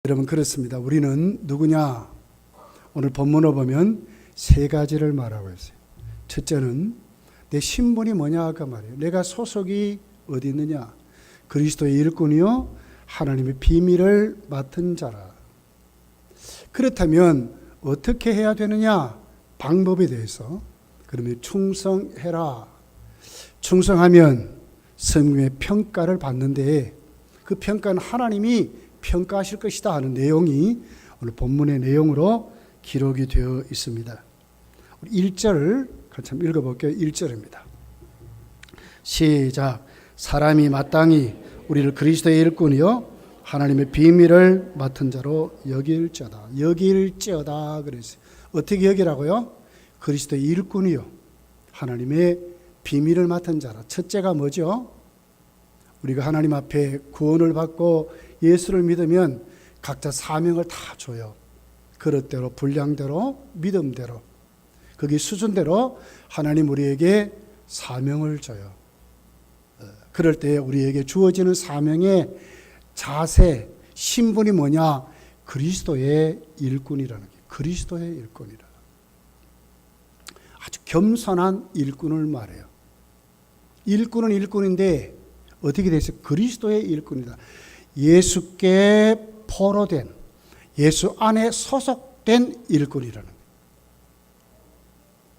여러분 그렇습니다. 우리는 누구냐? 오늘 본문을 보면 세 가지를 말하고 있어요. 첫째는 내 신분이 뭐냐 그 말이에요. 내가 소속이 어디 있느냐? 그리스도의 일꾼이요 하나님의 비밀을 맡은 자라. 그렇다면 어떻게 해야 되느냐? 방법에 대해서 그러면 충성해라. 충성하면 성령의 평가를 받는데 그 평가는 하나님이 평가하실 것이다 하는 내용이 오늘 본문의 내용으로 기록이 되어 있습니다. 1절 같이 한번 읽어볼게요. 1절입니다. 시작. 사람이 마땅히 우리를 그리스도의 일꾼이요 하나님의 비밀을 맡은 자로 여길지어다. 여길지어다 그랬어요. 어떻게 여기라고요? 그리스도의 일꾼이요 하나님의 비밀을 맡은 자라. 첫째가 뭐죠? 우리가 하나님 앞에 구원을 받고 예수를 믿으면 각자 사명을 다 줘요. 그릇대로 분량대로 믿음대로 거기 수준대로 하나님 우리에게 사명을 줘요. 그럴 때 우리에게 주어지는 사명의 자세, 신분이 뭐냐? 그리스도의 일꾼이라는 게 그리스도의 일꾼이라. 아주 겸손한 일꾼을 말해요. 일꾼은 일꾼인데 어떻게 되어 있어요? 그리스도의 일꾼이다. 예수께 포로된, 예수 안에 소속된 일꾼이라는 거예요.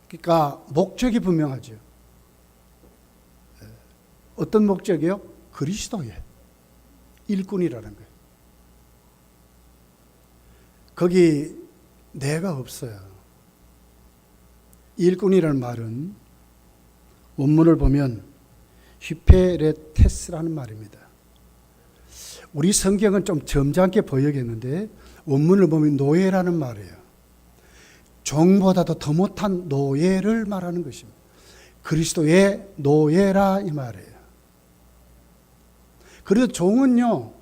그러니까 목적이 분명하죠. 어떤 목적이요? 그리스도의 일꾼이라는 거예요. 거기 내가 없어요. 일꾼이라는 말은 원문을 보면 휘페레테스라는 말입니다. 우리 성경은 좀 점잖게 번역했는데 원문을 보면 노예라는 말이에요. 종보다도 더 못한 노예를 말하는 것입니다. 그리스도의 노예라 이 말이에요. 그래도 종은요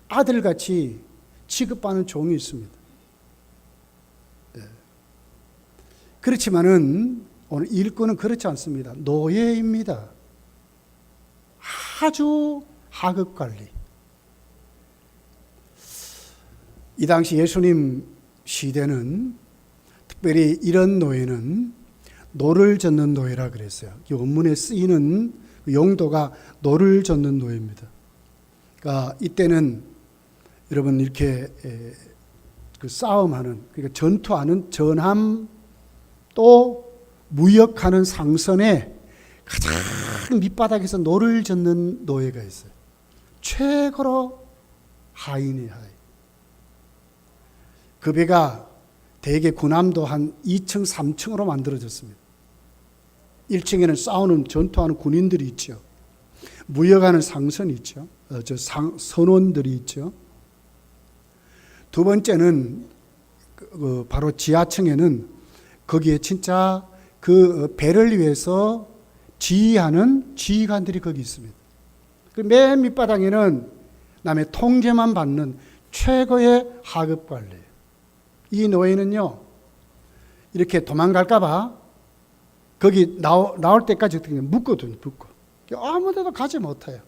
아들같이 취급받는 종이 있습니다. 네. 그렇지만은 오늘 일꾼은 그렇지 않습니다. 노예입니다. 아주 하급 관리. 이 당시 예수님 시대는 특별히 이런 노예는 노를 젓는 노예라 그랬어요. 이 원문에 쓰이는 용도가 노를 젓는 노예입니다. 그러니까 이때는 여러분 이렇게 그 싸움하는 그러니까 전투하는 전함 또 무역하는 상선에 가장 밑바닥에서 노를 젓는 노예가 있어요. 최고로 하인이 하인. 그 배가 대개 군함도 한 2층, 3층으로 만들어졌습니다. 1층에는 싸우는 전투하는 군인들이 있죠. 무역하는 상선이 있죠. 선원들이 있죠. 두 번째는 바로 지하층에는 거기에 진짜 그 배를 위해서 지휘하는 지휘관들이 거기 있습니다. 맨 밑바닥에는 남의 통제만 받는 최고의 하급 관리예요. 이 노예는요 이렇게 도망갈까봐 거기 나올 때까지 어떻게 묶거든요. 묶고 아무데도 가지 못해요.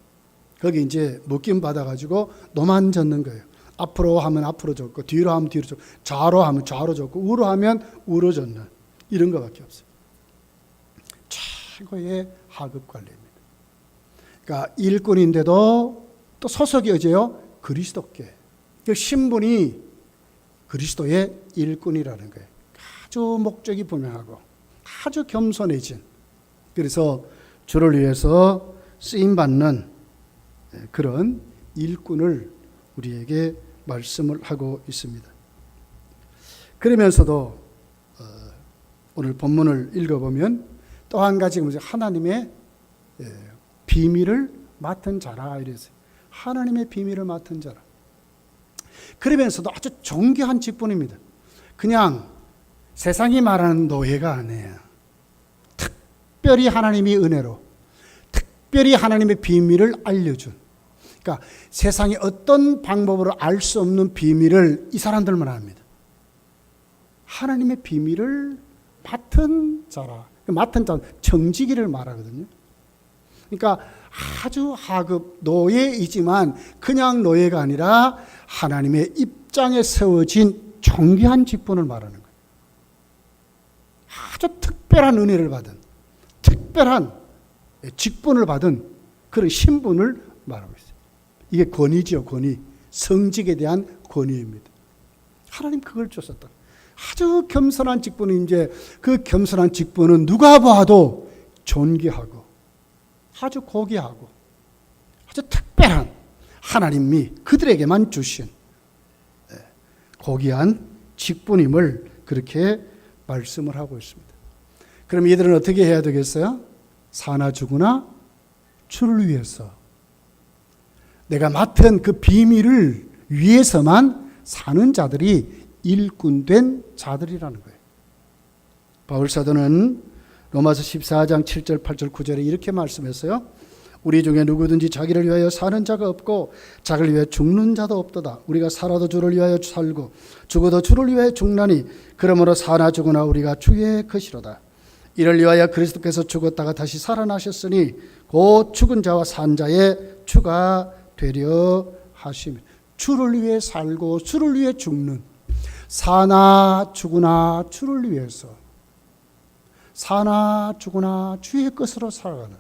거기 이제 묶임 받아가지고 노만 젓는 거예요. 앞으로 하면 앞으로 젓고 뒤로 하면 뒤로 젓고 좌로 하면 좌로 젓고 우로 하면 우로 젓는 이런 거밖에 없어요. 최고의 하급 관리입니다. 그러니까 일꾼인데도 또 소속이 어디예요? 그리스도께. 그 신분이 그리스도의 일꾼이라는 거예요. 아주 목적이 분명하고 아주 겸손해진 그래서 주를 위해서 쓰임받는 그런 일꾼을 우리에게 말씀을 하고 있습니다. 그러면서도 오늘 본문을 읽어보면 또 한 가지 하나님의 비밀을 맡은 자라 이랬어요. 하나님의 비밀을 맡은 자라. 그러면서도 아주 존귀한 직분입니다. 그냥 세상이 말하는 노예가 아니에요. 특별히 하나님이 은혜로 특별히 하나님의 비밀을 알려준 그러니까 세상에 어떤 방법으로 알 수 없는 비밀을 이 사람들만 압니다. 하나님의 비밀을 맡은 자라. 맡은 자, 청지기를 말하거든요. 그러니까 아주 하급 노예이지만 그냥 노예가 아니라 하나님의 입장에 세워진 존귀한 직분을 말하는 거예요. 아주 특별한 은혜를 받은, 특별한 직분을 받은 그런 신분을 말하고 있어요. 이게 권위죠, 권위. 성직에 대한 권위입니다. 하나님 그걸 주셨다. 아주 겸손한 직분은 이제 그 겸손한 직분은 누가 봐도 존귀하고 아주 고귀하고 아주 특별한 하나님이 그들에게만 주신 고귀한 직분임을 그렇게 말씀을 하고 있습니다. 그럼 이들은 어떻게 해야 되겠어요? 사나 죽으나 주를 위해서 내가 맡은 그 비밀을 위해서만 사는 자들이 일꾼된 자들이라는 거예요. 바울사도는 로마서 14장 7절 8절 9절에 이렇게 말씀했어요. 우리 중에 누구든지 자기를 위하여 사는 자가 없고 자기를 위하여 죽는 자도 없도다. 우리가 살아도 주를 위하여 살고 죽어도 주를 위하여 죽나니 그러므로 사나 죽으나 우리가 주의 것이로다. 이를 위하여 그리스도께서 죽었다가 다시 살아나셨으니 곧 죽은 자와 산 자의 주가 되려 하시며 주를 위해 살고 주를 위해 죽는 사나 죽으나 주를 위해서 사나 죽으나 주의 것으로 살아가는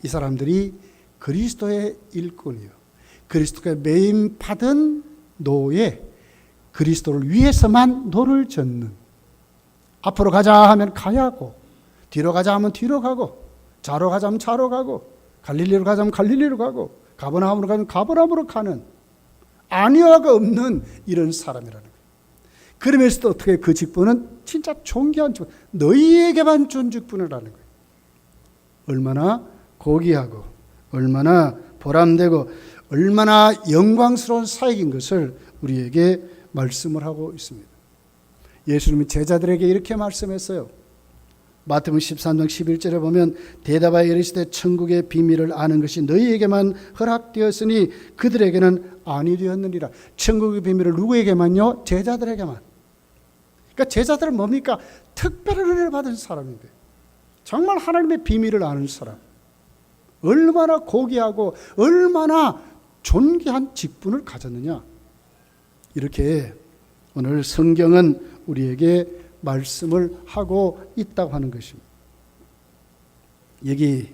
이 사람들이 그리스도의 일꾼이요 그리스도께 매임 받은 노예 그리스도를 위해서만 노를 젓는 앞으로 가자 하면 가야 하고 뒤로 가자 하면 뒤로 가고 좌로 가자 하면 좌로 가고 갈릴리로 가자 하면 갈릴리로 가고 가버나움으로 가면 가버나움으로 가는 아니화가 없는 이런 사람이라는 거예요. 그러면서도 어떻게 그 직분은 진짜 존귀한 직분, 너희에게만 준 직분이라는 거예요. 얼마나 고귀하고 얼마나 보람되고 얼마나 영광스러운 사역인 것을 우리에게 말씀을 하고 있습니다. 예수님이 제자들에게 이렇게 말씀했어요. 마태복음 13장 11절에 보면 대답하여 이르시되 천국의 비밀을 아는 것이 너희에게만 허락되었으니 그들에게는 아니 되었느니라. 천국의 비밀을 누구에게만요? 제자들에게만. 그러니까 제자들은 뭡니까? 특별한 은혜를 받은 사람인데 정말 하나님의 비밀을 아는 사람. 얼마나 고귀하고 얼마나 존귀한 직분을 가졌느냐. 이렇게 오늘 성경은 우리에게 말씀을 하고 있다고 하는 것입니다. 여기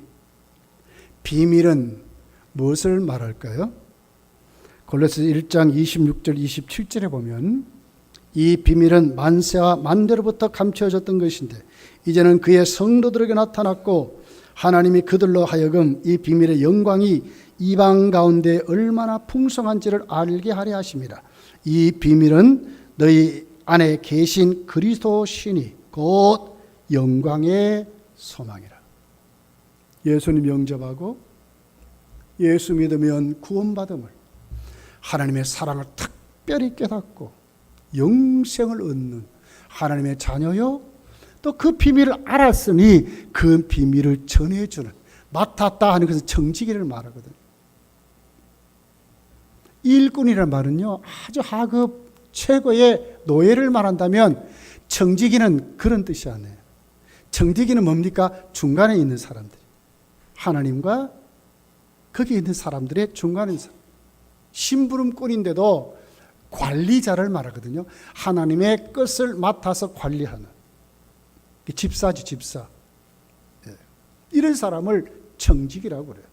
비밀은 무엇을 말할까요? 골로새 1장 26절 27절에 보면 이 비밀은 만세와 만대로부터 감추어졌던 것인데 이제는 그의 성도들에게 나타났고 하나님이 그들로 하여금 이 비밀의 영광이 이방 가운데 얼마나 풍성한지를 알게 하려 하심이라. 이 비밀은 너희 안에 계신 그리스도 신이 곧 영광의 소망이라. 예수님 영접하고 예수 믿으면 구원받음을 하나님의 사랑을 특별히 깨닫고 영생을 얻는 하나님의 자녀요 또 그 비밀을 알았으니 그 비밀을 전해주는 맡았다 하는 것은 청지기를 말하거든요. 일꾼이라는 말은요 아주 하급 최고의 노예를 말한다면 청지기는 그런 뜻이 아니에요. 청지기는 뭡니까? 중간에 있는 사람들. 하나님과 거기 있는 사람들의 중간에 있는 사람. 심부름꾼인데도 관리자를 말하거든요. 하나님의 것을 맡아서 관리하는. 집사지, 집사. 이런 사람을 청지기라고 그래요.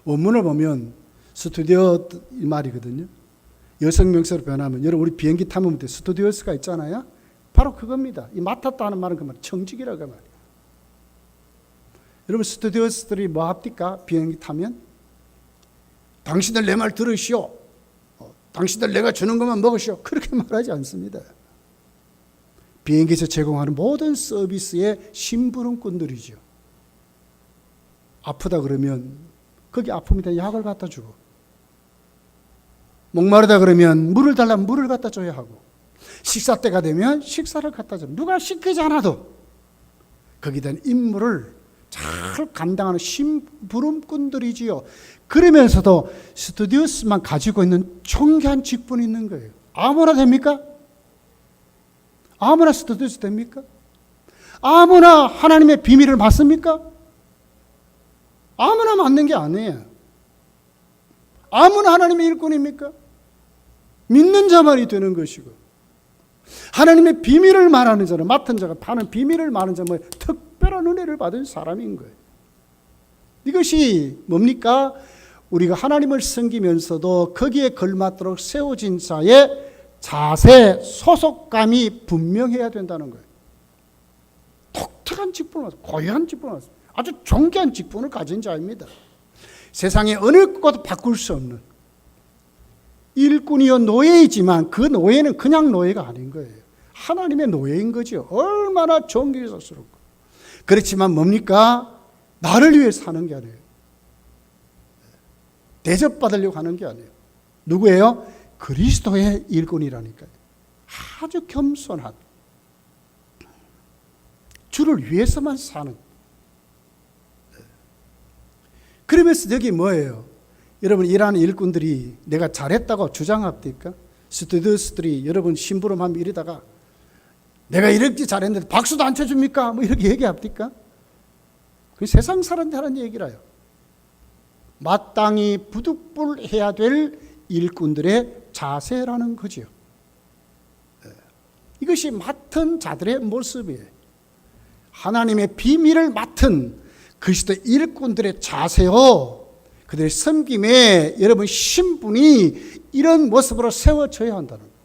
원문을 보면 스튜디오 말이거든요. 여성 명사로 변하면 여러분 우리 비행기 타면 스튜디오스가 있잖아요. 바로 그겁니다. 이 맡았다 하는 말은 그 말, 청직이라고 말이에요. 여러분 스튜디오스들이 뭐 합니까? 비행기 타면 당신들 내 말 들으시오. 당신들 내가 주는 것만 먹으시오. 그렇게 말하지 않습니다. 비행기에서 제공하는 모든 서비스의 심부름꾼들이죠. 아프다 그러면 거기 아픔에 대한 약을 갖다 주고 목마르다 그러면 물을 달라면 물을 갖다 줘야 하고 식사 때가 되면 식사를 갖다 줘. 누가 시키지 않아도 거기에 대한 임무를 잘 감당하는 심부름꾼들이지요. 그러면서도 스튜디오스만 가지고 있는 존귀한 직분이 있는 거예요. 아무나 됩니까? 아무나 스튜디오스 됩니까? 아무나 하나님의 비밀을 받습니까? 아무나 맡는 게 아니에요. 아무나 하나님의 일꾼입니까? 믿는 자만이 되는 것이고, 하나님의 비밀을 말하는 자는, 맡은 자가 파는 비밀을 말하는 자는 특별한 은혜를 받은 사람인 거예요. 이것이 뭡니까? 우리가 하나님을 섬기면서도 거기에 걸맞도록 세워진 자의 자세, 소속감이 분명해야 된다는 거예요. 독특한 직분을, 고유한 직분을, 아주 존귀한 직분을 가진 자입니다. 세상에 어느 것도 바꿀 수 없는 일꾼이요 노예이지만 그 노예는 그냥 노예가 아닌 거예요. 하나님의 노예인 거죠. 얼마나 존귀스럽고. 그렇지만 뭡니까? 나를 위해 사는 게 아니에요. 대접받으려고 하는 게 아니에요. 누구예요? 그리스도의 일꾼이라니까요. 아주 겸손한, 주를 위해서만 사는. 그러면서 여기 뭐예요? 여러분, 일하는 일꾼들이 내가 잘했다고 주장합니까? 스튜디오스들이 여러분 심부름하면 이러다가 내가 이렇게 잘했는데 박수도 안 쳐줍니까? 뭐 이렇게 얘기합니까? 그 세상 사람들 하는 얘기라요. 마땅히 부득불해야 될 일꾼들의 자세라는 거죠. 이것이 맡은 자들의 모습이에요. 하나님의 비밀을 맡은 그리스도 일꾼들의 자세요, 그들의 섬김에 여러분 신분이 이런 모습으로 세워져야 한다는 거예요.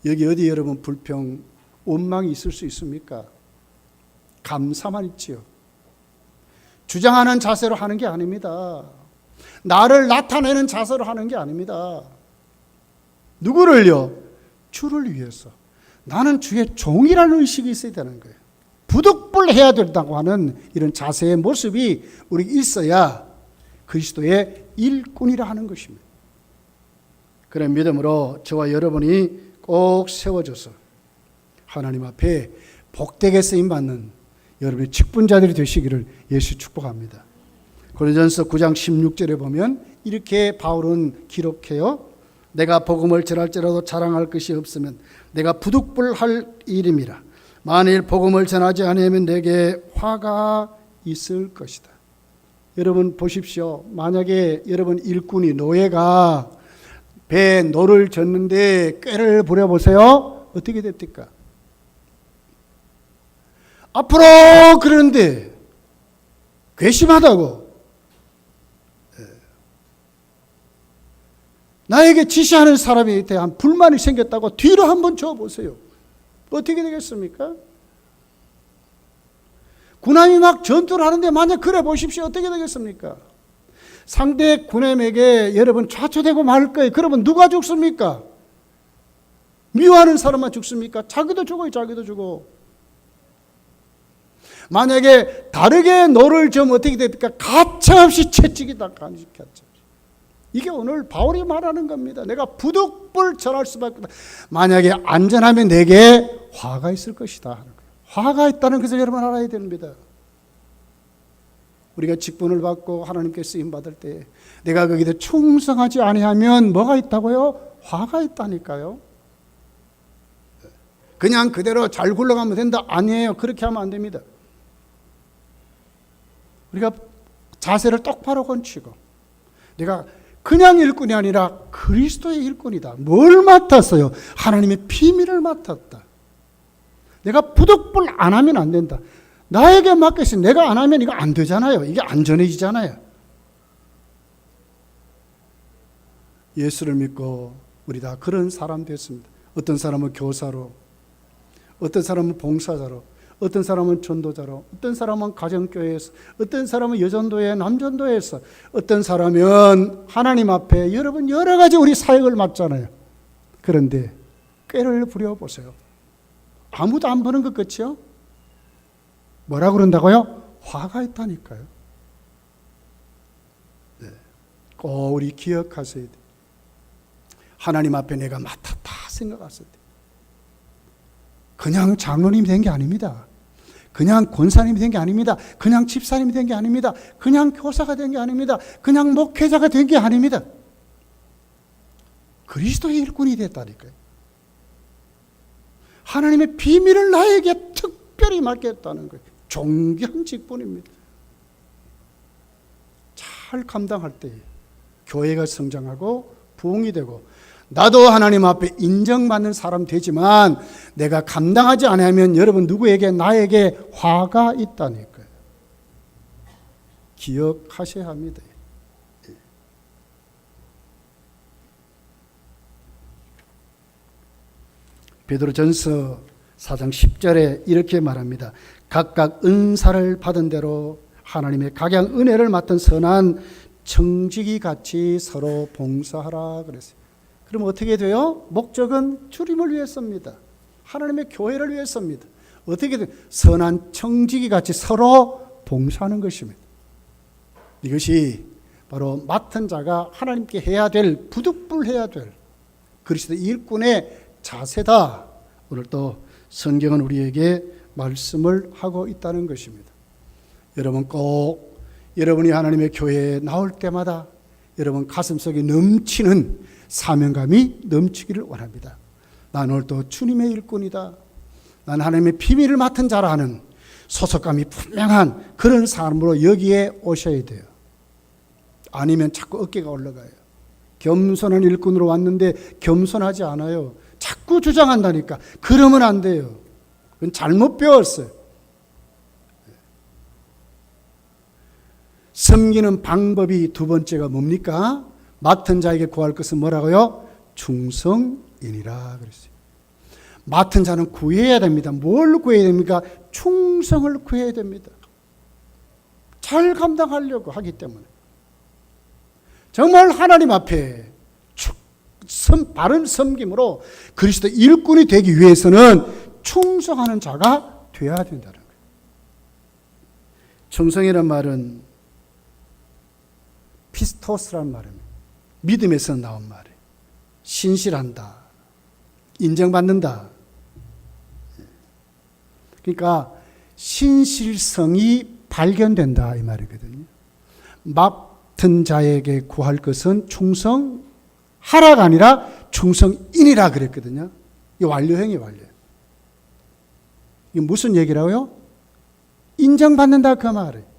여기 어디 여러분 불평, 원망이 있을 수 있습니까? 감사만 있지요. 주장하는 자세로 하는 게 아닙니다. 나를 나타내는 자세로 하는 게 아닙니다. 누구를요? 주를 위해서. 나는 주의 종이라는 의식이 있어야 되는 거예요. 부득불해야 된다고 하는 이런 자세의 모습이 우리가 있어야 그리스도의 일꾼이라 하는 것입니다. 그런 믿음으로 저와 여러분이 꼭 세워져서 하나님 앞에 복되게 쓰임받는 여러분의 직분자들이 되시기를 예수 축복합니다. 고린도전서 9장 16절에 보면 이렇게 바울은 기록해요. 내가 복음을 전할지라도 자랑할 것이 없으면 내가 부득불할 일임이라. 만일 복음을 전하지 아니하면 내게 화가 있을 것이다. 여러분 보십시오. 만약에 여러분 일꾼이, 노예가 배에 노를 젓는데 꾀를 부려보세요. 어떻게 됩니까? 앞으로 그러는데 괘씸하다고, 나에게 지시하는 사람에 대한 불만이 생겼다고 뒤로 한번 줘보세요. 어떻게 되겠습니까? 군함이 막 전투를 하는데 만약 그래 보십시오. 어떻게 되겠습니까? 상대 군함에게 여러분 좌초되고 말 거예요. 그러면 누가 죽습니까? 미워하는 사람만 죽습니까? 자기도 죽어요. 자기도 죽어. 만약에 다르게 노를 좀 어떻게 됩니까? 가차없이 채찍이다. 이게 오늘 바울이 말하는 겁니다. 내가 부득불 전할 수밖에 없다. 만약에 안전하면 내게 화가 있을 것이다. 화가 있다는 것을 여러분 알아야 됩니다. 우리가 직분을 받고 하나님께 쓰임 받을 때 내가 거기에 충성하지 아니하면 뭐가 있다고요? 화가 있다니까요. 그냥 그대로 잘 굴러가면 된다? 아니에요. 그렇게 하면 안 됩니다. 우리가 자세를 똑바로 건치고 내가 그냥 일꾼이 아니라 그리스도의 일꾼이다. 뭘 맡았어요? 하나님의 비밀을 맡았다. 내가 부득불 안 하면 안 된다. 나에게 맡겼으니 내가 안 하면 이거 안 되잖아요. 이게 안전해지잖아요. 예수를 믿고 우리 다 그런 사람 됐습니다. 어떤 사람은 교사로, 어떤 사람은 봉사자로, 어떤 사람은 전도자로, 어떤 사람은 가정교회에서, 어떤 사람은 여전도회, 남전도회에서, 어떤 사람은 하나님 앞에 여러분 여러 가지 우리 사역을 맡잖아요. 그런데 꾀를 부려보세요. 아무도 안 보는 것 같죠? 뭐라 그런다고요? 화가 있다니까요. 네. 꼭 우리 기억하셔야 돼요. 하나님 앞에 내가 맡았다 생각하셔야 돼요. 그냥 장로님이 된 게 아닙니다. 그냥 권사님이 된 게 아닙니다. 그냥 집사님이 된 게 아닙니다. 그냥 교사가 된 게 아닙니다. 그냥 목회자가 된 게 아닙니다. 그리스도의 일꾼이 됐다니까요. 하나님의 비밀을 나에게 특별히 맡겼다는 거예요. 존귀한 직분입니다. 잘 감당할 때 교회가 성장하고 부흥이 되고, 나도 하나님 앞에 인정받는 사람 되지만 내가 감당하지 않으면 여러분 누구에게 나에게 화가 있다니까요. 기억하셔야 합니다. 베드로전서 4장 10절에 이렇게 말합니다. 각각 은사를 받은 대로 하나님의 각양 은혜를 맡은 선한 청지기 같이 서로 봉사하라 그랬어요. 그럼 어떻게 돼요? 목적은 주님을 위해서입니다. 하나님의 교회를 위해서입니다. 어떻게 돼요? 선한 청지기 같이 서로 봉사하는 것입니다. 이것이 바로 맡은 자가 하나님께 해야 될, 부득불해야 될 그리스도 일꾼의 자세다. 오늘 또 성경은 우리에게 말씀을 하고 있다는 것입니다. 여러분 꼭 여러분이 하나님의 교회에 나올 때마다 여러분 가슴속에 넘치는 사명감이 넘치기를 원합니다. 나는 오늘 또 주님의 일꾼이다. 나는 하나님의 비밀을 맡은 자라는 소속감이 분명한 그런 사람으로 여기에 오셔야 돼요. 아니면 자꾸 어깨가 올라가요. 겸손한 일꾼으로 왔는데 겸손하지 않아요. 자꾸 주장한다니까. 그러면 안 돼요. 그건 잘못 배웠어요. 섬기는 방법이 두 번째가 뭡니까? 맡은 자에게 구할 것은 뭐라고요? 충성이니라 그랬어요. 맡은 자는 구해야 됩니다. 뭘 구해야 됩니까? 충성을 구해야 됩니다. 잘 감당하려고 하기 때문에. 정말 하나님 앞에 바른 섬김으로 그리스도 일꾼이 되기 위해서는 충성하는 자가 되어야 된다는 거예요. 충성이라는 말은 피스토스라는 말입니다. 믿음에서 나온 말이에요. 신실한다. 인정받는다. 그러니까 신실성이 발견된다 이 말이거든요. 맡은 자에게 구할 것은 충성하라가 아니라 충성인이라 그랬거든요. 이 완료형이 완료예요. 이게 무슨 얘기라고요? 인정받는다 그 말이에요.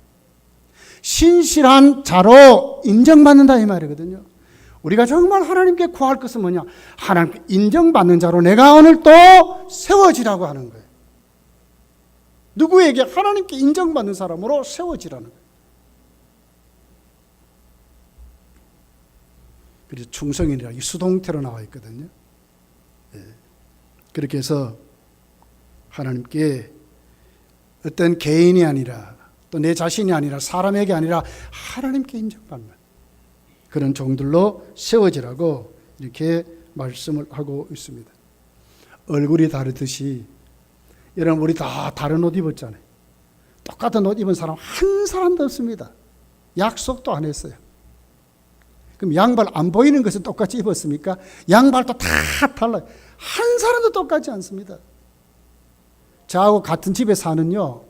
신실한 자로 인정받는다 이 말이거든요. 우리가 정말 하나님께 구할 것은 뭐냐? 하나님께 인정받는 자로 내가 오늘 또 세워지라고 하는 거예요. 누구에게? 하나님께 인정받는 사람으로 세워지라는 거예요. 그래서 충성이라 이 수동태로 나와 있거든요. 그렇게 해서 하나님께 어떤 개인이 아니라 또 내 자신이 아니라 사람에게 아니라 하나님께 인정받는 그런 종들로 세워지라고 이렇게 말씀을 하고 있습니다. 얼굴이 다르듯이 여러분 우리 다 다른 옷 입었잖아요. 똑같은 옷 입은 사람 한 사람도 없습니다. 약속도 안 했어요. 그럼 양발 안 보이는 것은 똑같이 입었습니까? 양발도 다 달라요. 한 사람도 똑같지 않습니다. 저하고 같은 집에 사는요,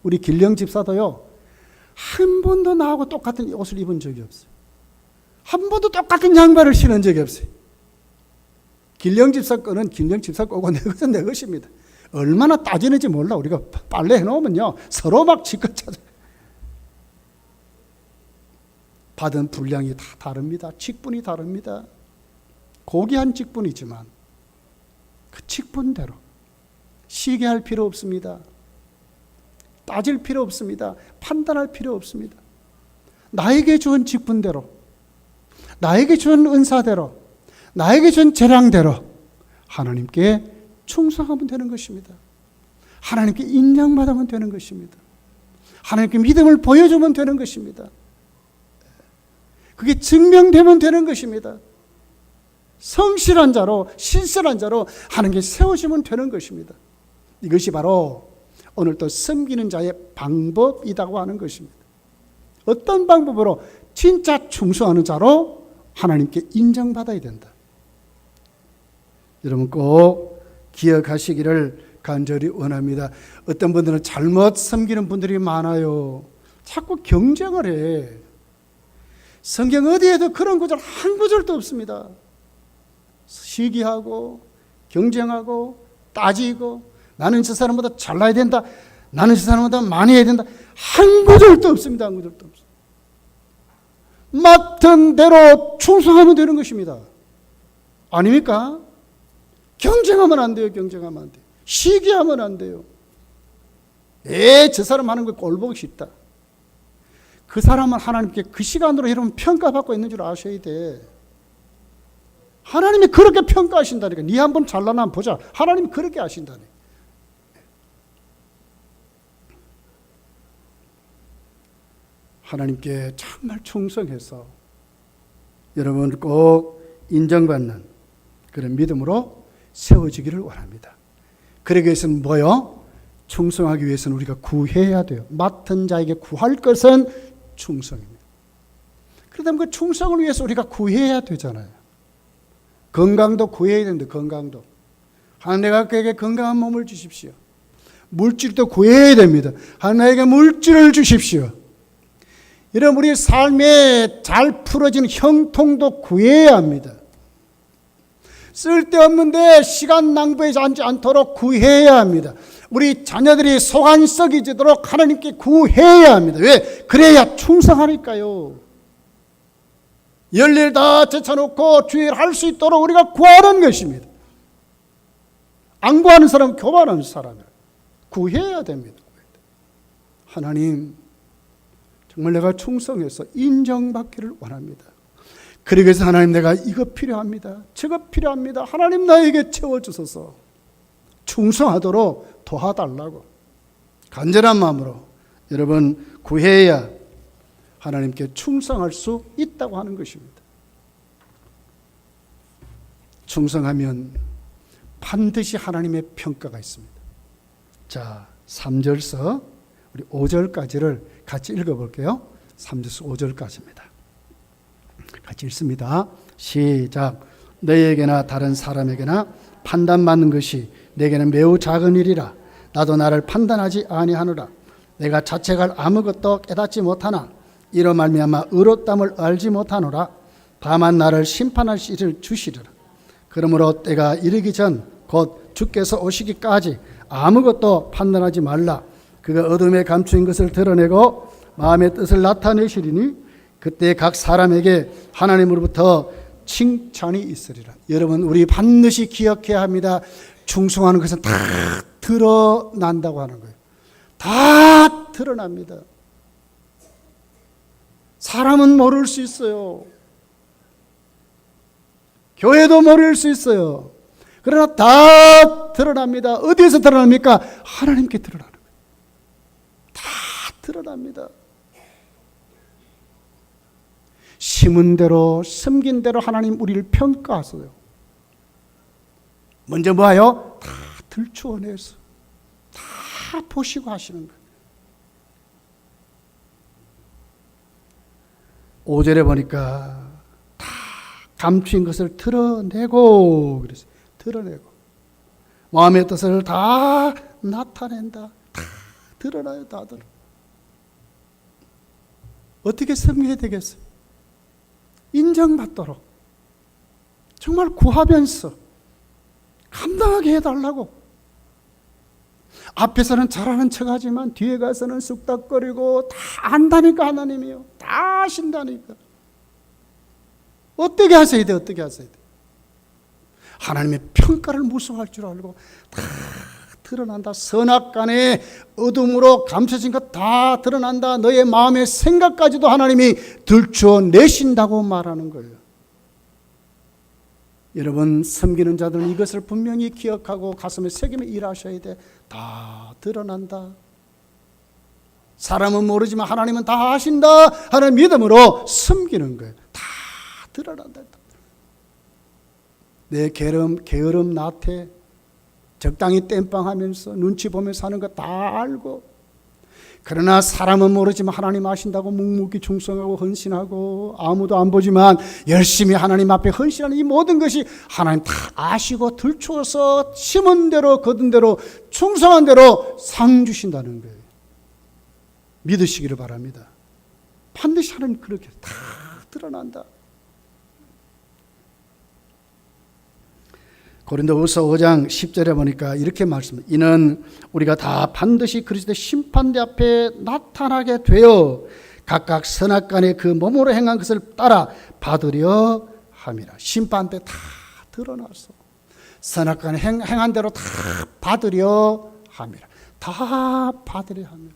우리 길령 집사도요, 한 번도 나하고 똑같은 옷을 입은 적이 없어요. 한 번도 똑같은 양발을 신은 적이 없어요. 길령 집사 거는 길령 집사 거고 내 것은 내 것입니다. 얼마나 따지는지 몰라. 우리가 빨래 해놓으면요, 서로 막 지껏 찾아. 받은 분량이 다 다릅니다. 직분이 다릅니다. 고귀한 직분이지만 그 직분대로 시기할 필요 없습니다. 따질 필요 없습니다. 판단할 필요 없습니다. 나에게 준 직분대로, 나에게 준 은사대로, 나에게 준 재량대로 하나님께 충성하면 되는 것입니다. 하나님께 인정받으면 되는 것입니다. 하나님께 믿음을 보여주면 되는 것입니다. 그게 증명되면 되는 것입니다. 성실한 자로, 신실한 자로 하나님께 세우시면 되는 것입니다. 이것이 바로 오늘 또 섬기는 자의 방법이라고 하는 것입니다. 어떤 방법으로? 진짜 충성하는 자로 하나님께 인정받아야 된다. 여러분 꼭 기억하시기를 간절히 원합니다. 어떤 분들은 잘못 섬기는 분들이 많아요. 자꾸 경쟁을 해. 성경 어디에도 그런 구절 한 구절도 없습니다. 시기하고 경쟁하고 따지고 나는 저 사람보다 잘나야 된다. 나는 저 사람보다 많이 해야 된다. 한 구절도 없습니다. 한 구절도 없습니다. 맡은 대로 충성하면 되는 것입니다. 아닙니까? 경쟁하면 안 돼요. 경쟁하면 안 돼요. 시기하면 안 돼요. 저 사람 하는 거 꼴보기 싫다. 그 사람은 하나님께 그 시간으로 여러분 평가받고 있는 줄 아셔야 돼. 하나님이 그렇게 평가하신다니까. 네 한번 잘나나 한번 보자. 하나님이 그렇게 하신다니까. 하나님께 정말 충성해서 여러분 꼭 인정받는 그런 믿음으로 세워지기를 원합니다. 그러기 위해서는 뭐요? 충성하기 위해서는 우리가 구해야 돼요. 맡은 자에게 구할 것은 충성입니다. 그러다 그 충성을 위해서 우리가 구해야 되잖아요. 건강도 구해야 되는데 건강도. 하나님 내가 그에게 건강한 몸을 주십시오. 물질도 구해야 됩니다. 하나님 나에게 물질을 주십시오. 여러분 우리 삶에 잘 풀어진 형통도 구해야 합니다. 쓸데없는데 시간 낭비하지 않도록 구해야 합니다. 우리 자녀들이 속 안 썩이지도록 하나님께 구해야 합니다. 왜? 그래야 충성하니까요. 열일 다 제쳐놓고 주일 할 수 있도록 우리가 구하는 것입니다. 안 구하는 사람은 교만한 사람이에요. 구해야 됩니다. 하나님 정말 내가 충성해서 인정받기를 원합니다. 그러기 위해서 하나님 내가 이거 필요합니다. 저거 필요합니다. 하나님 나에게 채워주소서. 충성하도록 도와달라고 간절한 마음으로 여러분 구해야 하나님께 충성할 수 있다고 하는 것입니다. 충성하면 반드시 하나님의 평가가 있습니다. 자, 3절서 우리 5절까지를 같이 읽어볼게요. 3절서 5절까지입니다. 같이 읽습니다. 시작. 너에게나 다른 사람에게나 판단받는 것이 내게는 매우 작은 일이라. 나도 나를 판단하지 아니하노라. 내가 자책할 아무것도 깨닫지 못하나 이로 말미암아 의롭담을 알지 못하노라. 다만 나를 심판할 시를 주시리라. 그러므로 때가 이르기 전 곧 주께서 오시기까지 아무것도 판단하지 말라. 그가 어둠에 감추인 것을 드러내고 마음의 뜻을 나타내시리니 그때 각 사람에게 하나님으로부터 칭찬이 있으리라. 여러분 우리 반드시 기억해야 합니다. 충성하는 것은 다 드러난다고 하는 거예요. 다 드러납니다. 사람은 모를 수 있어요. 교회도 모를 수 있어요. 그러나 다 드러납니다. 어디에서 드러납니까? 하나님께 드러나는 거예요. 다 드러납니다. 심은 대로 섬긴 대로 하나님 우리를 평가하세요. 먼저 뭐예요? 다 들추어내서 다 보시고 하시는 거예요. 5절에 보니까 다 감추인 것을 드러내고 그래서 드러내고 마음의 뜻을 다 나타낸다. 다 드러나요. 다 드러. 어떻게 섬겨야 되겠어요? 인정받도록 정말 구하면서 감당하게 해달라고. 앞에서는 잘하는 척하지만 뒤에 가서는 쑥닥거리고 다 안다니까. 하나님이요 다 아신다니까. 어떻게 하셔야 돼? 어떻게 하셔야 돼? 하나님의 평가를 무서워할 줄 알고 다 드러난다. 선악간에 어둠으로 감춰진 것 다 드러난다. 너의 마음의 생각까지도 하나님이 들추어 내신다고 말하는 거예요. 여러분 섬기는 자들은 이것을 분명히 기억하고 가슴에 새기며 일하셔야 돼. 다 드러난다. 사람은 모르지만 하나님은 다 아신다 하는 믿음으로 섬기는 거예요. 다 드러난다. 내 게으름 나태 적당히 땜빵하면서 눈치 보면서 사는 거 다 알고, 그러나 사람은 모르지만 하나님 아신다고 묵묵히 충성하고 헌신하고 아무도 안 보지만 열심히 하나님 앞에 헌신하는 이 모든 것이 하나님 다 아시고 들추어서 심은 대로 거둔 대로 충성한 대로 상 주신다는 거예요. 믿으시기를 바랍니다. 반드시 하나님 그렇게 다 드러난다. 고린도후서 5장 10절에 보니까 이렇게 말씀합니다. 이는 우리가 다 반드시 그리스도의 심판대 앞에 나타나게 되어 각각 선악간에 그 몸으로 행한 것을 따라 받으려 함이라. 심판대 다 드러났어. 선악간에 행한 대로 다 받으려 함이라. 다 받으려 함이라.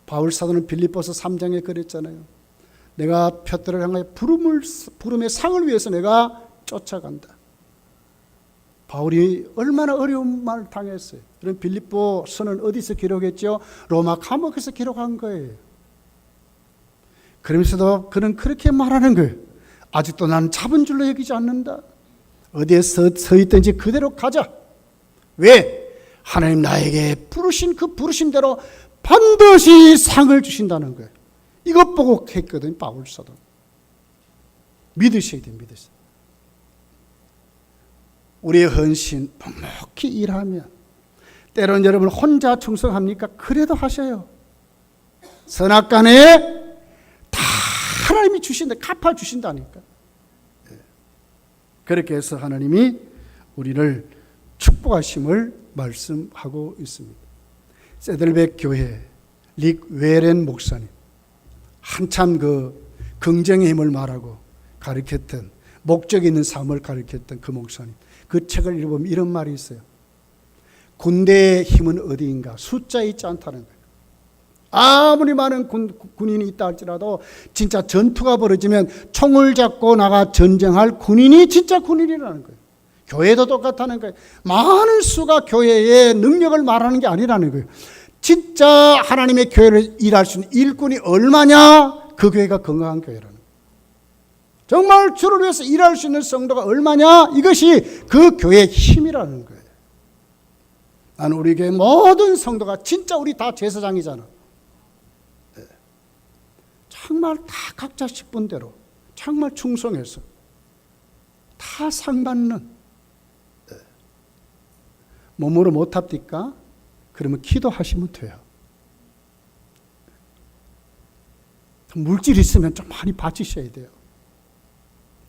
바울 사도는 빌립보서 3장에 그랬잖아요. 내가 표대를 향하여 부름의 상을 위해서 내가 쫓아간다. 바울이 얼마나 어려운 말을 당했어요. 그런 빌립보서는 어디서 기록했죠? 로마 감옥에서 기록한 거예요. 그러면서도 그는 그렇게 말하는 거예요. 아직도 나는 잡은 줄로 여기지 않는다. 어디에 서 있든지 그대로 가자. 왜? 하나님 나에게 부르신 그 부르심대로 반드시 상을 주신다는 거예요. 이것 보고 했거든, 바울 사도. 믿으셔야 됩니다. 우리의 헌신, 묵묵히 일하면, 때로는 여러분 혼자 충성합니까? 그래도 하셔요. 선악간에 다 하나님이 주신다, 갚아주신다니까. 그렇게 해서 하나님이 우리를 축복하심을 말씀하고 있습니다. 세들백 교회 릭 웨렌 목사님, 한참 그 긍정의 힘을 말하고 가르쳤던, 목적 있는 삶을 가르쳤던 그 목사님, 그 책을 읽어보면 이런 말이 있어요. 군대의 힘은 어디인가? 숫자에 있지 않다는 거예요. 아무리 많은 군인이 있다 할지라도 진짜 전투가 벌어지면 총을 잡고 나가 전쟁할 군인이 진짜 군인이라는 거예요. 교회도 똑같다는 거예요. 많은 수가 교회의 능력을 말하는 게 아니라는 거예요. 진짜 하나님의 교회를 일할 수 있는 일꾼이 얼마냐? 그 교회가 건강한 교회라는 거예요. 정말 주를 위해서 일할 수 있는 성도가 얼마냐? 이것이 그 교회의 힘이라는 거예요. 나는 우리 교회 모든 성도가 진짜 우리 다 제사장이잖아. 정말 다 각자 직분대로 정말 충성해서 다 상받는, 몸으로 못합니까? 그러면 기도하시면 돼요. 물질 있으면 좀 많이 바치셔야 돼요.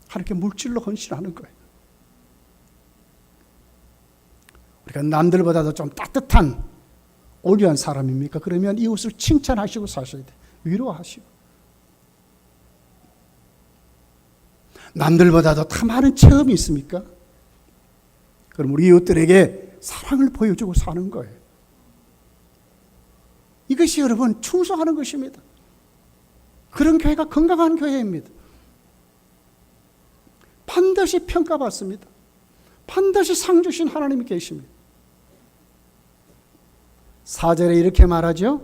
하나님께 물질로 헌신하는 거예요. 우리가 남들보다도 좀 따뜻한 온유한 사람입니까? 그러면 이웃을 칭찬하시고 사셔야 돼요. 위로하시고. 남들보다도 더 많은 체험이 있습니까? 그럼 우리 이웃들에게 사랑을 보여주고 사는 거예요. 이것이 여러분 충성하는 것입니다. 그런 교회가 건강한 교회입니다. 반드시 평가받습니다. 반드시 상 주신 하나님이 계십니다. 4절에 이렇게 말하죠.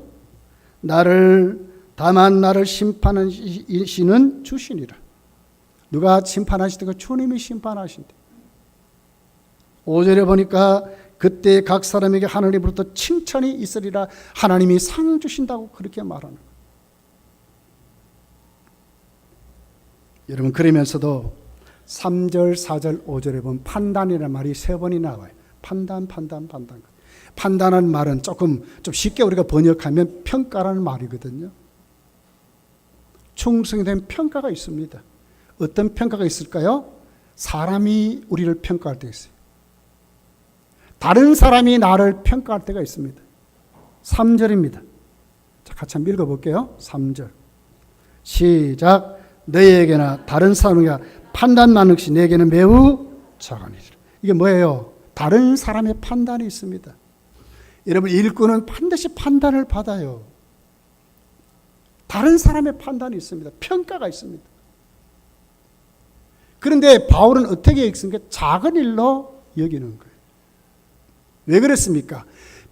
다만 나를 심판하시는 주시니라. 누가 심판하시다가 주님이 심판하신대. 5절에 보니까 그때 각 사람에게 하나님으로부터 칭찬이 있으리라. 하나님이 상 주신다고 그렇게 말하는 거예요. 여러분, 그러면서도 3절, 4절, 5절에 보면 판단이라는 말이 3번이 나와요. 판단. 판단하는 말은 좀 쉽게 우리가 번역하면 평가라는 말이거든요. 충성에 대한 평가가 있습니다. 어떤 평가가 있을까요? 사람이 우리를 평가할 때가 있어요. 다른 사람이 나를 평가할 때가 있습니다. 3절입니다. 자, 같이 한번 읽어볼게요. 3절. 시작. 너희에게나 다른 사람에게 판단만 역시 내게는 매우 작으니라. 이게 뭐예요? 다른 사람의 판단이 있습니다. 여러분, 일꾼은 반드시 판단을 받아요. 다른 사람의 판단이 있습니다. 평가가 있습니다. 그런데 바울은 어떻게 읽습니까? 작은 일로 여기는 거예요. 왜 그랬습니까?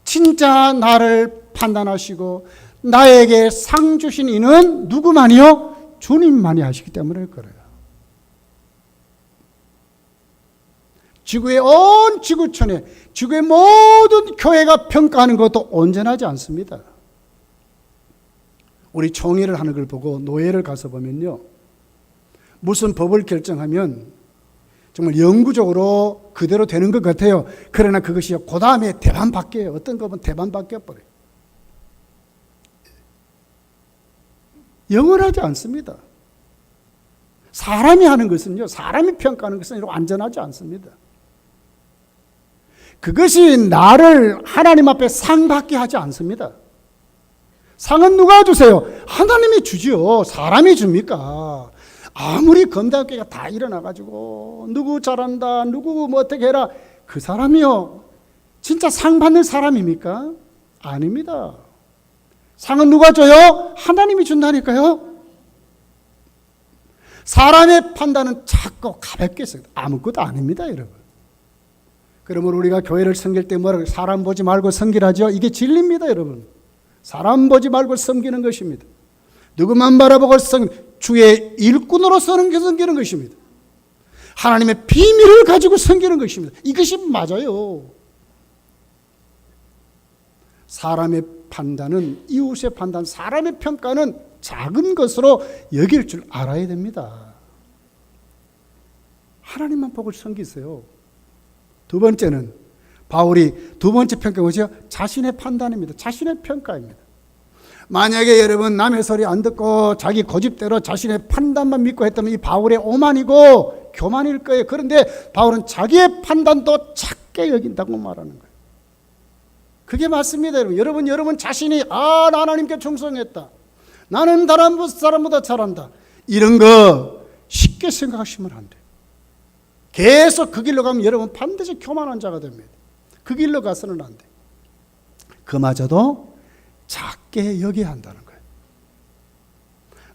진짜 나를 판단하시고 나에게 상 주신 이는 누구만이요? 주님만이 하시기 때문에 그래요. 지구의 온 지구촌에 지구의 모든 교회가 평가하는 것도 온전하지 않습니다. 우리 총회를 하는 걸 보고 노예를 가서 보면요, 무슨 법을 결정하면 정말 영구적으로 그대로 되는 것 같아요. 그러나 그것이 그 다음에 대반 바뀌어요. 어떤 법은 대반 바뀌어버려요. 영원하지 않습니다. 사람이 하는 것은요, 사람이 평가하는 것은 완전하지 않습니다. 그것이 나를 하나님 앞에 상 받게 하지 않습니다. 상은 누가 주세요? 하나님이 주지요. 사람이 줍니까? 아무리 검단깨가 다 일어나가지고 누구 잘한다, 누구 뭐 어떻게 해라, 그 사람이요 진짜 상 받는 사람입니까? 아닙니다. 상은 누가 줘요? 하나님이 준다니까요. 사람의 판단은 작고 가볍게 써요. 아무것도 아닙니다, 여러분. 그러면 우리가 교회를 섬길 때 뭐라고, 사람 보지 말고 섬기라죠? 이게 진리입니다, 여러분. 사람 보지 말고 섬기는 것입니다. 누구만 바라보고 주의 일꾼으로 섬기는 것입니다. 하나님의 비밀을 가지고 섬기는 것입니다. 이것이 맞아요. 사람의 판단은, 이웃의 판단, 사람의 평가는 작은 것으로 여길 줄 알아야 됩니다. 하나님만 보고 섬기세요. 두 번째는, 바울이 두 번째 평가가 뭐죠? 자신의 판단입니다. 자신의 평가입니다. 만약에 여러분 남의 소리 안 듣고 자기 고집대로 자신의 판단만 믿고 했다면 이 바울의 오만이고 교만일 거예요. 그런데 바울은 자기의 판단도 작게 여긴다고 말하는 거예요. 그게 맞습니다, 여러분. 여러분 자신이 나 하나님께 충성했다, 나는 다른 사람보다 잘한다, 이런 거 쉽게 생각하시면 안 돼요. 계속 그 길로 가면 여러분 반드시 교만한 자가 됩니다. 그 길로 가서는 안 돼요. 그마저도 작게 여겨야 한다는 거예요.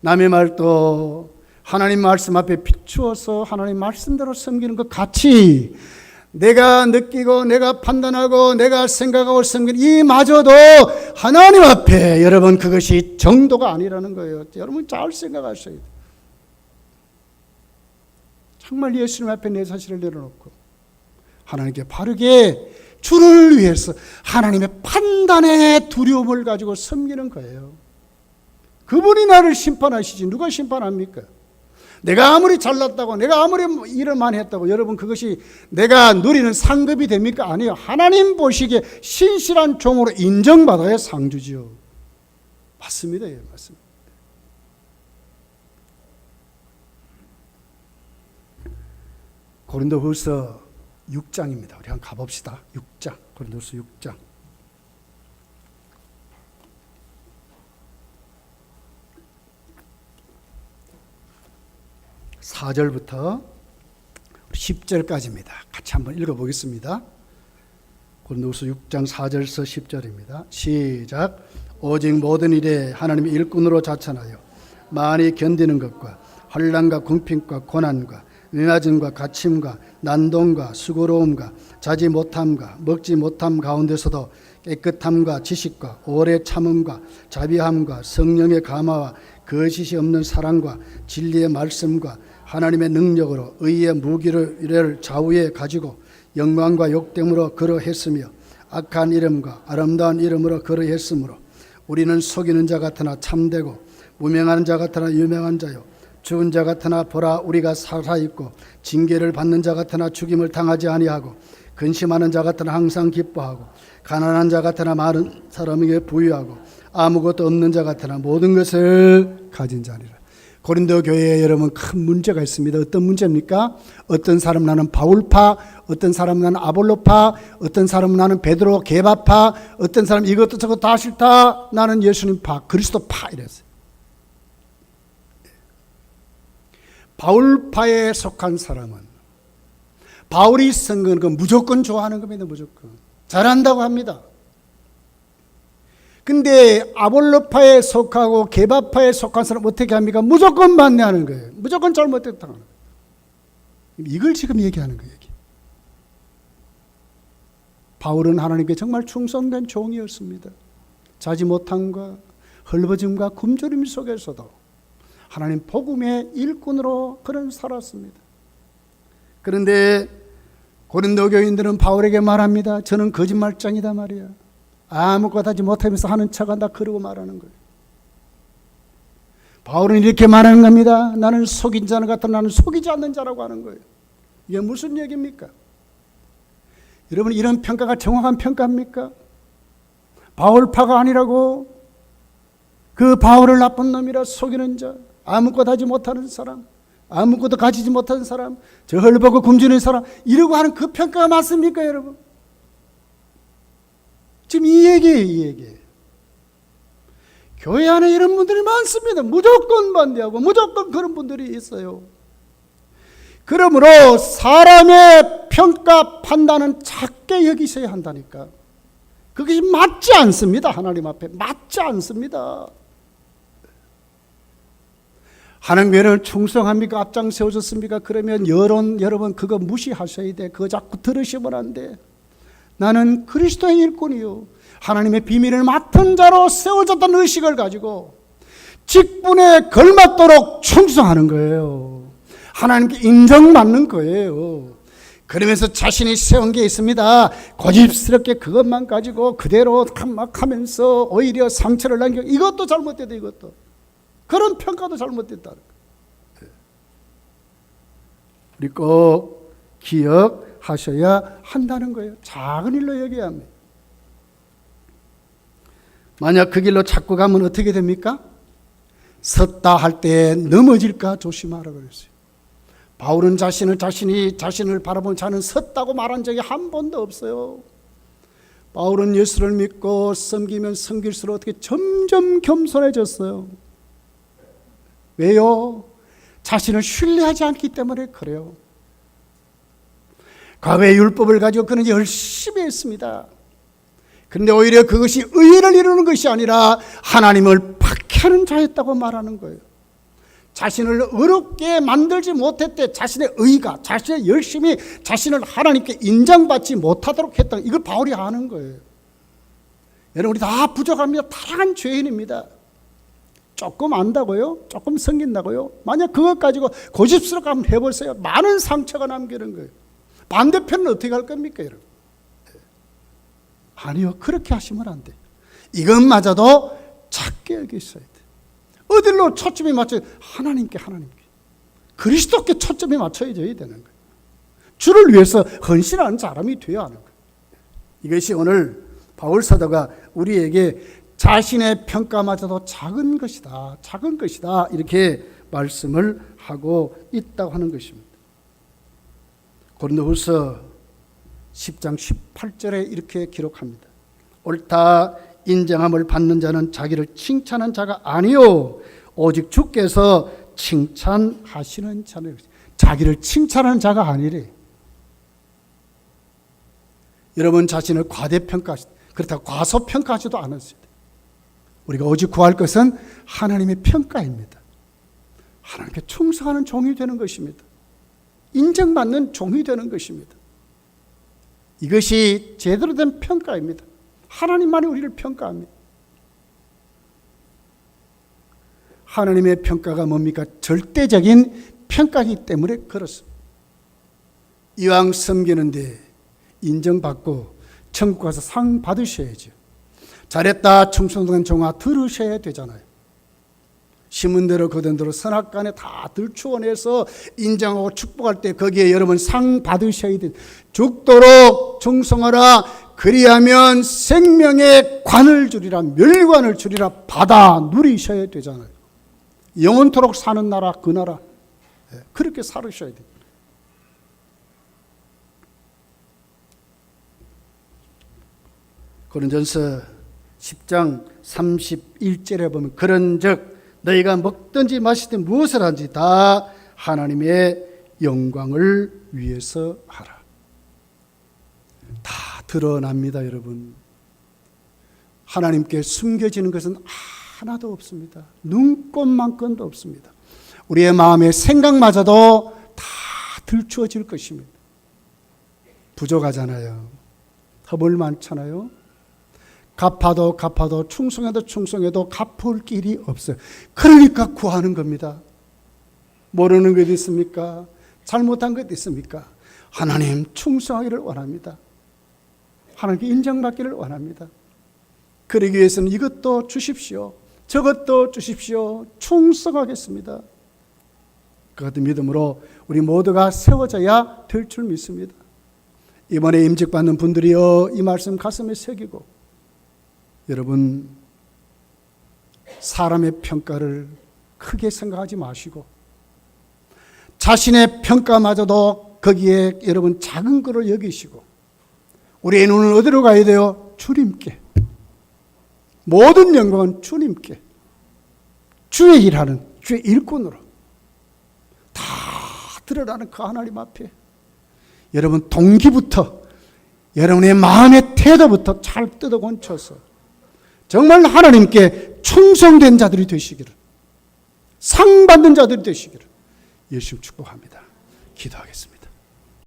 남의 말도 하나님 말씀 앞에 비추어서 하나님 말씀대로 섬기는 것 같이 내가 느끼고 내가 판단하고 내가 생각하고 섬기는 이마저도 하나님 앞에 여러분 그것이 정도가 아니라는 거예요. 여러분 잘 생각하셔야 돼요. 정말 예수님 앞에 내 자신을 내려놓고 하나님께 바르게 주를 위해서 하나님의 판단의 두려움을 가지고 섬기는 거예요. 그분이 나를 심판하시지 누가 심판합니까? 내가 아무리 잘났다고, 내가 아무리 일을 많이 했다고 여러분 그것이 내가 누리는 상급이 됩니까? 아니요. 하나님 보시기에 신실한 종으로 인정받아야 상주지요. 맞습니다. 예, 맞습니다. 고린도후서 6장입니다. 우리 한번 가봅시다. 6장, 고린도후서 6장. 4절부터 10절까지입니다. 같이 한번 읽어보겠습니다. 고린도후서 6장 4절에서 10절입니다. 시작. 오직 모든 일에 하나님의 일꾼으로 자천하여 많이 견디는 것과 환난과 궁핍과 고난과 매맞음과 갇힘과 난동과 수고로움과 자지 못함과 먹지 못함 가운데서도 깨끗함과 지식과 오래 참음과 자비함과 성령의 감화와 거짓이 없는 사랑과 진리의 말씀과 하나님의 능력으로 의의 무기를 좌우에 가지고 영광과 욕됨으로 걸어했으며 악한 이름과 아름다운 이름으로 걸어했으므로 우리는 속이는 자 같으나 참되고 무명하는 자 같으나 유명한 자요 죽은 자 같으나 보라 우리가 살아있고 징계를 받는 자 같으나 죽임을 당하지 아니하고 근심하는 자 같으나 항상 기뻐하고 가난한 자 같으나 많은 사람에게 부유하고 아무것도 없는 자 같으나 모든 것을 가진 자니라. 고린도 교회에 여러분 큰 문제가 있습니다. 어떤 문제입니까? 어떤 사람 나는 바울파, 어떤 사람 나는 아볼로파, 어떤 사람 나는 베드로 게바파, 어떤 사람 이것도 저것도 다 싫다, 나는 예수님파, 그리스도파 이랬어요. 바울파에 속한 사람은 바울이 쓴 건 무조건 좋아하는 겁니다. 무조건 잘한다고 합니다. 근데 아볼로파에 속하고 게바파에 속한 사람 어떻게 합니까? 무조건 반대하는 거예요. 무조건 잘못됐다. 이걸 지금 얘기하는 거예요. 바울은 하나님께 정말 충성된 종이었습니다. 자지 못함과 헐벗음과 굶주림 속에서도 하나님 복음의 일꾼으로 그는 살았습니다. 그런데 고린도 교인들은 바울에게 말합니다. 저는 거짓말장이다 말이야. 아무것도 하지 못하면서 하는 척한다 그러고 말하는 거예요. 바울은 이렇게 말하는 겁니다. 나는 속인 자는 같아 나는 속이지 않는 자라고 하는 거예요. 이게 무슨 얘기입니까? 여러분 이런 평가가 정확한 평가입니까? 바울파가 아니라고? 그 바울을 나쁜 놈이라 속이는 자, 아무것도 하지 못하는 사람, 아무것도 가지지 못하는 사람, 저 헐벗고 굶주리는 사람 이러고 하는 그 평가가 맞습니까 여러분? 지금 이 얘기예요. 교회 안에 이런 분들이 많습니다. 무조건 반대하고 무조건 그런 분들이 있어요. 그러므로 사람의 평가 판단은 작게 여기셔야 한다니까. 그것이 맞지 않습니다. 하나님 앞에 맞지 않습니다. 하나님 외에는 충성합니까? 앞장 세워졌습니까? 그러면 여러분 그거 무시하셔야 돼. 그거 자꾸 들으시면 안 돼. 나는 그리스도의 일꾼이요, 하나님의 비밀을 맡은 자로 세워졌다는 의식을 가지고 직분에 걸맞도록 충성하는 거예요. 하나님께 인정받는 거예요. 그러면서 자신이 세운 게 있습니다. 고집스럽게 그것만 가지고 그대로 막 하면서 오히려 상처를 남겨. 이것도 잘못됐다. 이것도 그런 평가도 잘못됐다. 우리 꼭 기억하셔야 한다는 거예요. 작은 일로 여겨야 합니다. 만약 그 길로 자꾸 가면 어떻게 됩니까? 섰다 할 때 넘어질까 조심하라 그랬어요. 바울은 자신을 바라본 자는 섰다고 말한 적이 한 번도 없어요. 바울은 예수를 믿고 섬기면 섬길수록 어떻게 점점 겸손해졌어요. 왜요? 자신을 신뢰하지 않기 때문에 그래요. 과거의 율법을 가지고 그는 열심히 했습니다. 그런데 오히려 그것이 의를 이루는 것이 아니라 하나님을 박해하는 자였다고 말하는 거예요. 자신을 어렵게 만들지 못했대. 자신의 의가, 자신의 열심이 자신을 하나님께 인정받지 못하도록 했다. 이걸 바울이 아는 거예요. 여러분, 우리 다 부족합니다. 다양한 죄인입니다. 조금 안다고요? 조금 섬긴다고요? 만약 그것 가지고 고집스럽게 한번 해보세요. 많은 상처가 남기는 거예요. 반대편은 어떻게 할 겁니까, 여러분? 아니요, 그렇게 하시면 안 돼요. 이것마저도 작게 여기셔야 돼요. 어디로 초점이 맞춰야 돼요? 하나님께. 그리스도께 초점이 맞춰져야 되는 거예요. 주를 위해서 헌신하는 사람이 되어야 하는 거예요. 이것이 오늘 바울 사도가 우리에게 자신의 평가마저도 작은 것이다 이렇게 말씀을 하고 있다고 하는 것입니다. 고린도후서 10장 18절에 이렇게 기록합니다. 옳다 인정함을 받는 자는 자기를 칭찬하는 자가 아니요 오직 주께서 칭찬하시는 자는, 자기를 칭찬하는 자가 아니래. 여러분 자신을 과대평가하시다, 그렇다고 과소평가하지도 않았습니다. 우리가 오직 구할 것은 하나님의 평가입니다. 하나님께 충성하는 종이 되는 것입니다. 인정받는 종이 되는 것입니다. 이것이 제대로 된 평가입니다. 하나님만이 우리를 평가합니다. 하나님의 평가가 뭡니까? 절대적인 평가이기 때문에 그렇습니다. 이왕 섬기는데 인정받고 천국 가서 상 받으셔야죠. 잘했다 충성된 종아 들으셔야 되잖아요. 심은 대로 거둔 대로 선악간에 다 들추어내서 인정하고 축복할 때 거기에 여러분 상 받으셔야 돼요. 죽도록 충성하라. 그리하면 생명의 관을 주리라, 멸관을 주리라 받아 누리셔야 되잖아요. 영원토록 사는 나라, 그 나라. 그렇게 살으셔야 돼요. 고린도전서 10장 31절에 보면 그런즉 너희가 먹든지 마시든 무엇을 하든지 다 하나님의 영광을 위해서 하라. 다 드러납니다, 여러분. 하나님께 숨겨지는 것은 하나도 없습니다. 눈꼽만큼도 없습니다. 우리의 마음의 생각마저도 다 들추어질 것입니다. 부족하잖아요. 허물 많잖아요. 갚아도 충성해도 갚을 길이 없어요. 그러니까 구하는 겁니다. 모르는 것 있습니까? 잘못한 것 있습니까? 하나님 충성하기를 원합니다. 하나님께 인정받기를 원합니다. 그러기 위해서는 이것도 주십시오, 저것도 주십시오. 충성하겠습니다. 그 같은 믿음으로 우리 모두가 세워져야 될 줄 믿습니다. 이번에 임직받는 분들이여 이 말씀 가슴에 새기고, 여러분 사람의 평가를 크게 생각하지 마시고 자신의 평가마저도 거기에 여러분 작은 거를 여기시고, 우리의 눈은 어디로 가야 돼요? 주님께. 모든 영광은 주님께. 주의 일하는 주의 일꾼으로 다 드러나는 그 하나님 앞에 여러분 동기부터 여러분의 마음의 태도부터 잘 뜯어 고쳐서 정말 하나님께 충성된 자들이 되시기를, 상 받는 자들이 되시기를 예수 축복합니다. 기도하겠습니다.